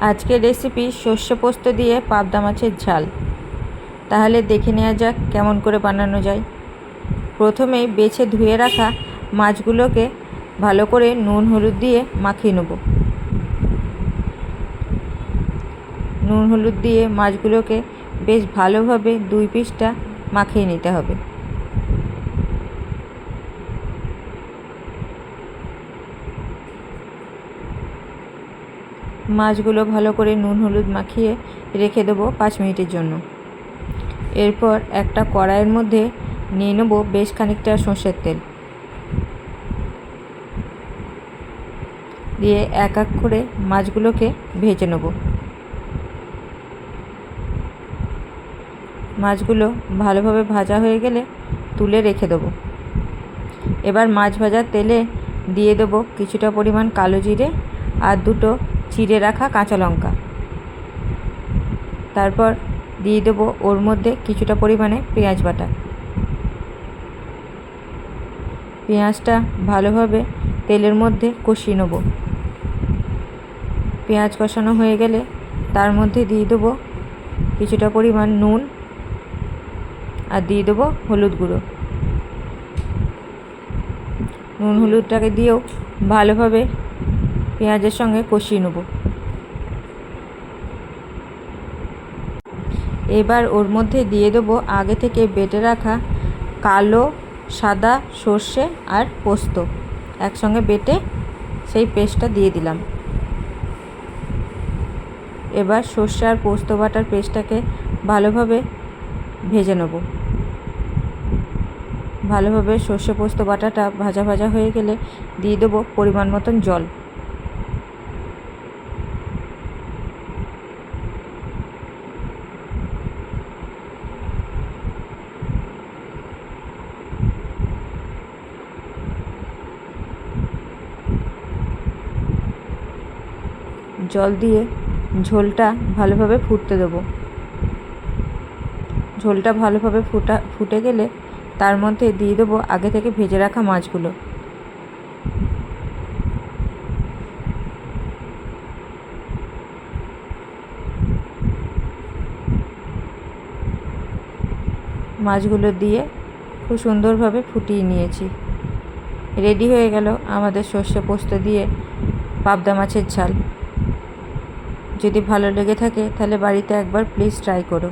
আজকের রেসিপি সর্ষে পোস্ত দিয়ে পাবদা মাছের ঝাল। তাহলে দেখে নেওয়া যাক কেমন করে বানানো যায়। প্রথমেই বেছে ধুয়ে রাখা মাছগুলোকে ভালো করে নুন হলুদ দিয়ে মাখিয়ে নেব। নুন হলুদ দিয়ে মাছগুলোকে বেশ ভালোভাবে 2 পিসটা মাখিয়ে নিতে হবে। মাছগুলো ভালো করে নুন হলুদ মাখিয়ে রেখে দেবো 5 মিনিটের জন্য। এরপর একটা কড়াইয়ের মধ্যে নিয়ে নেব বেশ খানিকটা সর্ষের তেল, দিয়ে এক এক করে মাছগুলোকে ভেজে নেব। মাছগুলো ভালোভাবে ভাজা হয়ে গেলে তুলে রেখে দেবো। এবার মাছ ভাজার তেলে দিয়ে দেবো কিছুটা পরিমাণ কালো জিরে আর 2টো চিড়ে রাখা কাঁচা লঙ্কা। তারপর দিয়ে দেবো ওর মধ্যে কিছুটা পরিমাণে পেঁয়াজ বাটা। পেঁয়াজটা ভালোভাবে তেলের মধ্যে কষিয়ে নেব। পেঁয়াজ কষানো হয়ে গেলে তার মধ্যে দিয়ে দেবো কিছুটা পরিমাণ নুন আর দিয়ে দেবো হলুদ গুঁড়ো। নুন হলুদটাকে দিয়েও ভালোভাবে পেঁয়াজের সঙ্গে কষিয়ে নেব। এবার ওর মধ্যে দিয়ে দেবো আগে থেকে বেটে রাখা কালো সাদা সর্ষে আর পোস্ত একসঙ্গে বেটে সেই পেস্টটা দিয়ে দিলাম। এবার সর্ষে আর পোস্ত বাটার পেস্টটাকে ভালোভাবে ভেজে নেব। ভালোভাবে সর্ষে পোস্ত বাটাটা ভাজা ভাজা হয়ে গেলে দিয়ে দেবো পরিমাণ মতন জল। জল দিয়ে ঝোলটা ভালোভাবে ফুটতে দেবো। ঝোলটা ভালোভাবে ফুটে গেলে তার মধ্যে দিয়ে দেবো আগে থেকে ভেজে রাখা মাছগুলো। মাছগুলো দিয়ে খুব সুন্দরভাবে ফুটিয়ে নিয়েছি। রেডি হয়ে গেল আমাদের সর্ষে পোস্ত দিয়ে পাবদা মাছের ঝাল। যদি ভালো লেগে থাকে তাহলে বাড়িতে একবার প্লিজ ট্রাই করো।